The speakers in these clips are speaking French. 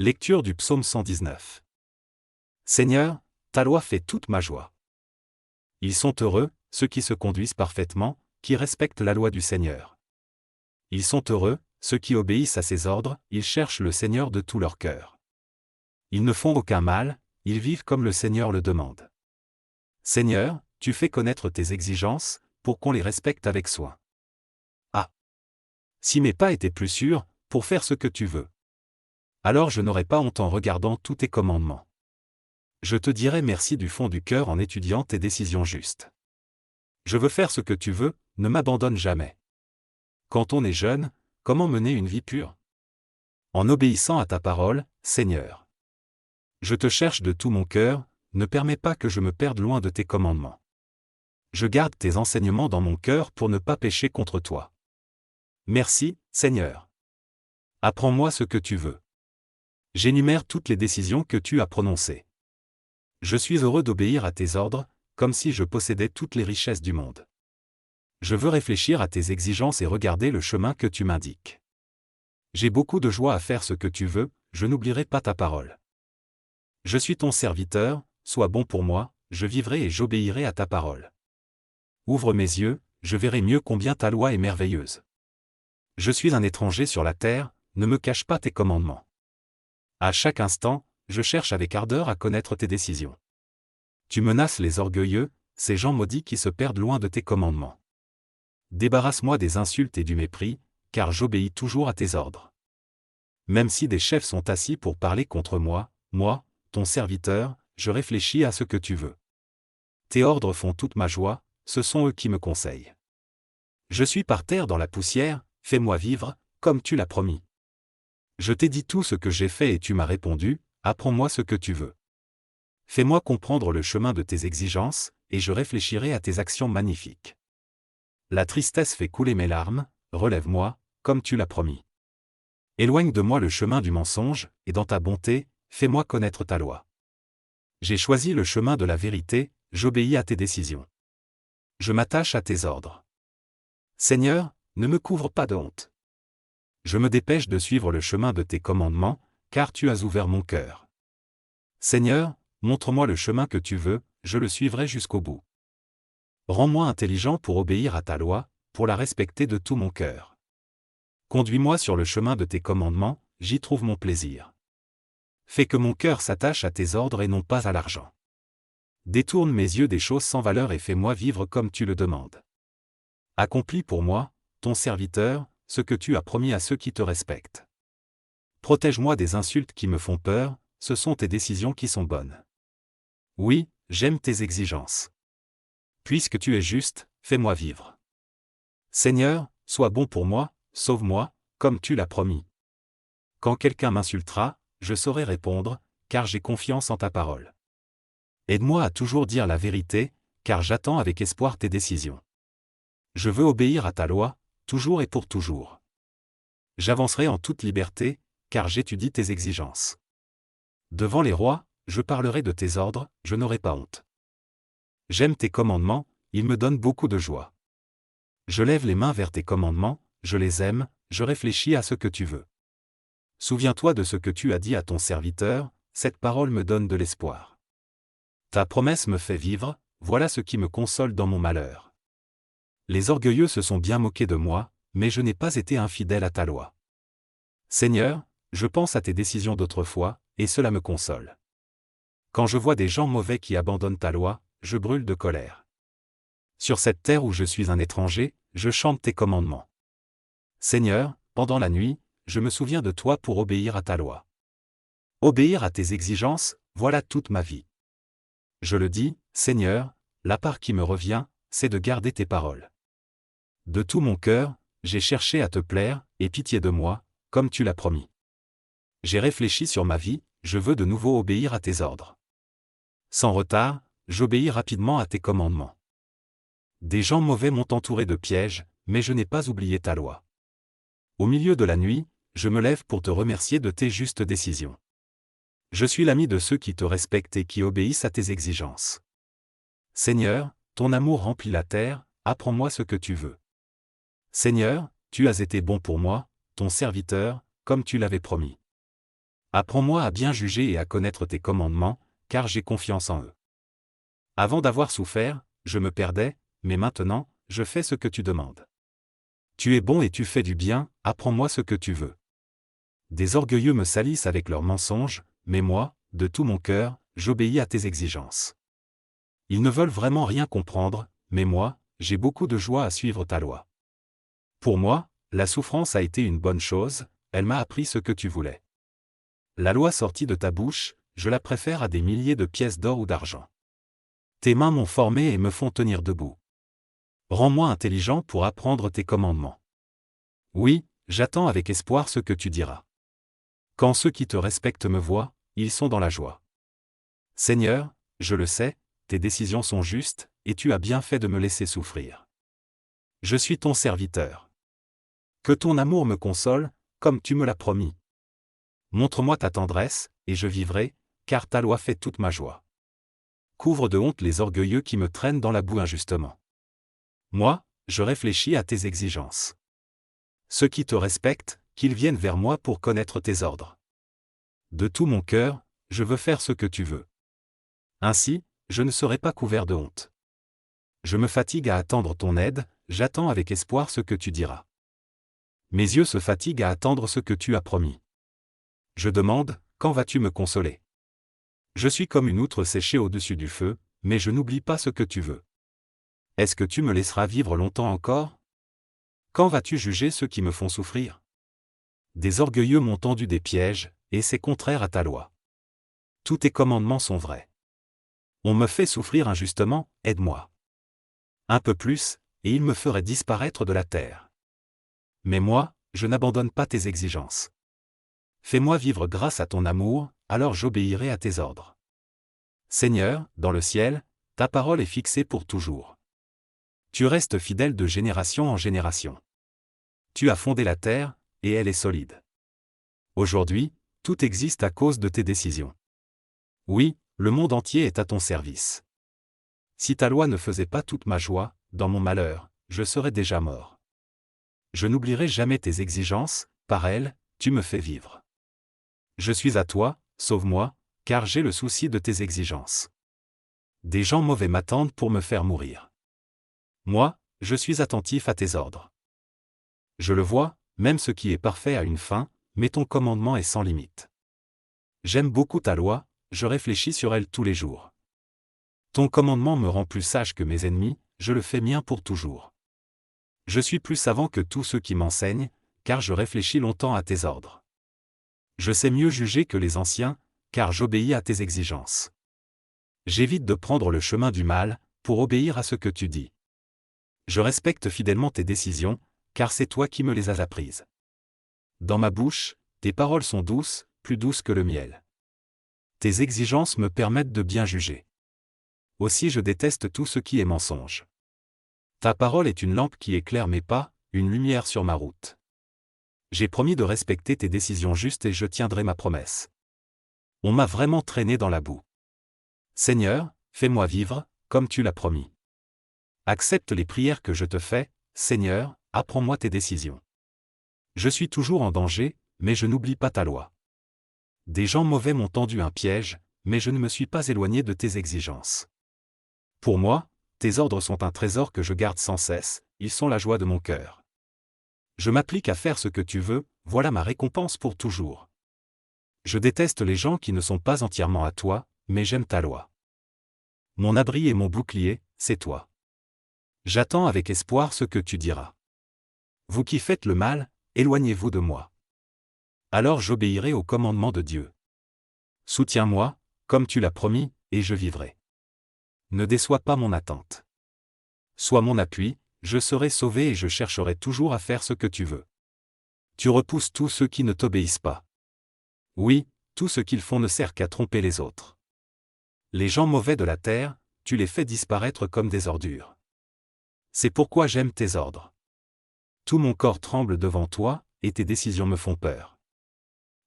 Lecture du psaume 119. Seigneur, ta loi fait toute ma joie. Ils sont heureux, ceux qui se conduisent parfaitement, qui respectent la loi du Seigneur. Ils sont heureux, ceux qui obéissent à ses ordres, ils cherchent le Seigneur de tout leur cœur. Ils ne font aucun mal, ils vivent comme le Seigneur le demande. Seigneur, tu fais connaître tes exigences, pour qu'on les respecte avec soin. Ah! Si mes pas étaient plus sûrs, pour faire ce que tu veux. Alors je n'aurais pas honte en regardant tous tes commandements. Je te dirai merci du fond du cœur en étudiant tes décisions justes. Je veux faire ce que tu veux, ne m'abandonne jamais. Quand on est jeune, comment mener une vie pure? En obéissant à ta parole, Seigneur. Je te cherche de tout mon cœur, ne permets pas que je me perde loin de tes commandements. Je garde tes enseignements dans mon cœur pour ne pas pécher contre toi. Merci, Seigneur. Apprends-moi ce que tu veux. J'énumère toutes les décisions que tu as prononcées. Je suis heureux d'obéir à tes ordres, comme si je possédais toutes les richesses du monde. Je veux réfléchir à tes exigences et regarder le chemin que tu m'indiques. J'ai beaucoup de joie à faire ce que tu veux, je n'oublierai pas ta parole. Je suis ton serviteur, sois bon pour moi, je vivrai et j'obéirai à ta parole. Ouvre mes yeux, je verrai mieux combien ta loi est merveilleuse. Je suis un étranger sur la terre, ne me cache pas tes commandements. À chaque instant, je cherche avec ardeur à connaître tes décisions. Tu menaces les orgueilleux, ces gens maudits qui se perdent loin de tes commandements. Débarrasse-moi des insultes et du mépris, car j'obéis toujours à tes ordres. Même si des chefs sont assis pour parler contre moi, ton serviteur, je réfléchis à ce que tu veux. Tes ordres font toute ma joie, ce sont eux qui me conseillent. Je suis par terre dans la poussière, fais-moi vivre, comme tu l'as promis. Je t'ai dit tout ce que j'ai fait et tu m'as répondu, apprends-moi ce que tu veux. Fais-moi comprendre le chemin de tes exigences, et je réfléchirai à tes actions magnifiques. La tristesse fait couler mes larmes, relève-moi, comme tu l'as promis. Éloigne de moi le chemin du mensonge, et dans ta bonté, fais-moi connaître ta loi. J'ai choisi le chemin de la vérité, j'obéis à tes décisions. Je m'attache à tes ordres. Seigneur, ne me couvre pas de honte. Je me dépêche de suivre le chemin de tes commandements, car tu as ouvert mon cœur. Seigneur, montre-moi le chemin que tu veux, je le suivrai jusqu'au bout. Rends-moi intelligent pour obéir à ta loi, pour la respecter de tout mon cœur. Conduis-moi sur le chemin de tes commandements, j'y trouve mon plaisir. Fais que mon cœur s'attache à tes ordres et non pas à l'argent. Détourne mes yeux des choses sans valeur et fais-moi vivre comme tu le demandes. Accomplis pour moi, ton serviteur, ce que tu as promis à ceux qui te respectent. Protège-moi des insultes qui me font peur, ce sont tes décisions qui sont bonnes. Oui, j'aime tes exigences. Puisque tu es juste, fais-moi vivre. Seigneur, sois bon pour moi, sauve-moi, comme tu l'as promis. Quand quelqu'un m'insultera, je saurai répondre, car j'ai confiance en ta parole. Aide-moi à toujours dire la vérité, car j'attends avec espoir tes décisions. Je veux obéir à ta loi, toujours et pour toujours. J'avancerai en toute liberté, car j'étudie tes exigences. Devant les rois, je parlerai de tes ordres, je n'aurai pas honte. J'aime tes commandements, ils me donnent beaucoup de joie. Je lève les mains vers tes commandements, je les aime, je réfléchis à ce que tu veux. Souviens-toi de ce que tu as dit à ton serviteur, cette parole me donne de l'espoir. Ta promesse me fait vivre, voilà ce qui me console dans mon malheur. Les orgueilleux se sont bien moqués de moi, mais je n'ai pas été infidèle à ta loi. Seigneur, je pense à tes décisions d'autrefois, et cela me console. Quand je vois des gens mauvais qui abandonnent ta loi, je brûle de colère. Sur cette terre où je suis un étranger, je chante tes commandements. Seigneur, pendant la nuit, je me souviens de toi pour obéir à ta loi. Obéir à tes exigences, voilà toute ma vie. Je le dis, Seigneur, la part qui me revient, c'est de garder tes paroles. De tout mon cœur, j'ai cherché à te plaire, aie pitié de moi, comme tu l'as promis. J'ai réfléchi sur ma vie, je veux de nouveau obéir à tes ordres. Sans retard, j'obéis rapidement à tes commandements. Des gens mauvais m'ont entouré de pièges, mais je n'ai pas oublié ta loi. Au milieu de la nuit, je me lève pour te remercier de tes justes décisions. Je suis l'ami de ceux qui te respectent et qui obéissent à tes exigences. Seigneur, ton amour remplit la terre, apprends-moi ce que tu veux. Seigneur, tu as été bon pour moi, ton serviteur, comme tu l'avais promis. Apprends-moi à bien juger et à connaître tes commandements, car j'ai confiance en eux. Avant d'avoir souffert, je me perdais, mais maintenant, je fais ce que tu demandes. Tu es bon et tu fais du bien, apprends-moi ce que tu veux. Des orgueilleux me salissent avec leurs mensonges, mais moi, de tout mon cœur, j'obéis à tes exigences. Ils ne veulent vraiment rien comprendre, mais moi, j'ai beaucoup de joie à suivre ta loi. Pour moi, la souffrance a été une bonne chose, elle m'a appris ce que tu voulais. La loi sortie de ta bouche, je la préfère à des milliers de pièces d'or ou d'argent. Tes mains m'ont formé et me font tenir debout. Rends-moi intelligent pour apprendre tes commandements. Oui, j'attends avec espoir ce que tu diras. Quand ceux qui te respectent me voient, ils sont dans la joie. Seigneur, je le sais, tes décisions sont justes, et tu as bien fait de me laisser souffrir. Je suis ton serviteur. Que ton amour me console, comme tu me l'as promis. Montre-moi ta tendresse, et je vivrai, car ta loi fait toute ma joie. Couvre de honte les orgueilleux qui me traînent dans la boue injustement. Moi, je réfléchis à tes exigences. Ceux qui te respectent, qu'ils viennent vers moi pour connaître tes ordres. De tout mon cœur, je veux faire ce que tu veux. Ainsi, je ne serai pas couvert de honte. Je me fatigue à attendre ton aide, j'attends avec espoir ce que tu diras. Mes yeux se fatiguent à attendre ce que tu as promis. Je demande, quand vas-tu me consoler? Je suis comme une outre séchée au-dessus du feu, mais je n'oublie pas ce que tu veux. Est-ce que tu me laisseras vivre longtemps encore? Quand vas-tu juger ceux qui me font souffrir? Des orgueilleux m'ont tendu des pièges, et c'est contraire à ta loi. Tous tes commandements sont vrais. On me fait souffrir injustement, aide-moi. Un peu plus, et il me ferait disparaître de la terre. Mais moi, je n'abandonne pas tes exigences. Fais-moi vivre grâce à ton amour, alors j'obéirai à tes ordres. Seigneur, dans le ciel, ta parole est fixée pour toujours. Tu restes fidèle de génération en génération. Tu as fondé la terre, et elle est solide. Aujourd'hui, tout existe à cause de tes décisions. Oui, le monde entier est à ton service. Si ta loi ne faisait pas toute ma joie, dans mon malheur, je serais déjà mort. Je n'oublierai jamais tes exigences, par elles, tu me fais vivre. Je suis à toi, sauve-moi, car j'ai le souci de tes exigences. Des gens mauvais m'attendent pour me faire mourir. Moi, je suis attentif à tes ordres. Je le vois, même ce qui est parfait a une fin, mais ton commandement est sans limite. J'aime beaucoup ta loi, je réfléchis sur elle tous les jours. Ton commandement me rend plus sage que mes ennemis, je le fais mien pour toujours. Je suis plus savant que tous ceux qui m'enseignent, car je réfléchis longtemps à tes ordres. Je sais mieux juger que les anciens, car j'obéis à tes exigences. J'évite de prendre le chemin du mal, pour obéir à ce que tu dis. Je respecte fidèlement tes décisions, car c'est toi qui me les as apprises. Dans ma bouche, tes paroles sont douces, plus douces que le miel. Tes exigences me permettent de bien juger. Aussi je déteste tout ce qui est mensonge. Ta parole est une lampe qui éclaire mes pas, une lumière sur ma route. J'ai promis de respecter tes décisions justes et je tiendrai ma promesse. On m'a vraiment traîné dans la boue. Seigneur, fais-moi vivre, comme tu l'as promis. Accepte les prières que je te fais, Seigneur, apprends-moi tes décisions. Je suis toujours en danger, mais je n'oublie pas ta loi. Des gens mauvais m'ont tendu un piège, mais je ne me suis pas éloigné de tes exigences. Pour moi, tes ordres sont un trésor que je garde sans cesse, ils sont la joie de mon cœur. Je m'applique à faire ce que tu veux, voilà ma récompense pour toujours. Je déteste les gens qui ne sont pas entièrement à toi, mais j'aime ta loi. Mon abri et mon bouclier, c'est toi. J'attends avec espoir ce que tu diras. Vous qui faites le mal, éloignez-vous de moi. Alors j'obéirai au commandement de Dieu. Soutiens-moi, comme tu l'as promis, et je vivrai. Ne déçois pas mon attente. Sois mon appui, je serai sauvé et je chercherai toujours à faire ce que tu veux. Tu repousses tous ceux qui ne t'obéissent pas. Oui, tout ce qu'ils font ne sert qu'à tromper les autres. Les gens mauvais de la terre, tu les fais disparaître comme des ordures. C'est pourquoi j'aime tes ordres. Tout mon corps tremble devant toi, et tes décisions me font peur.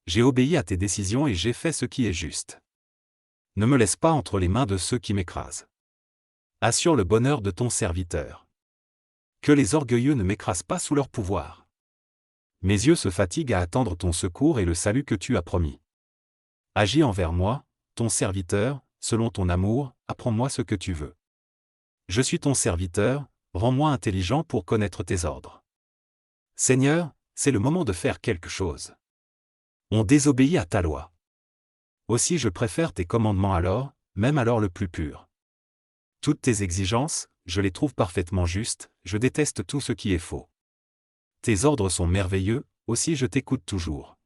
J'ai obéi à tes décisions et j'ai fait ce qui est juste. Ne me laisse pas entre les mains de ceux qui m'écrasent. Assure le bonheur de ton serviteur. Que les orgueilleux ne m'écrasent pas sous leur pouvoir. Mes yeux se fatiguent à attendre ton secours et le salut que tu as promis. Agis envers moi, ton serviteur, selon ton amour, apprends-moi ce que tu veux. Je suis ton serviteur, rends-moi intelligent pour connaître tes ordres. Seigneur, c'est le moment de faire quelque chose. On désobéit à ta loi. Aussi je préfère tes commandements alors, même alors le plus pur. Toutes tes exigences, je les trouve parfaitement justes, je déteste tout ce qui est faux. Tes ordres sont merveilleux, aussi je t'écoute toujours.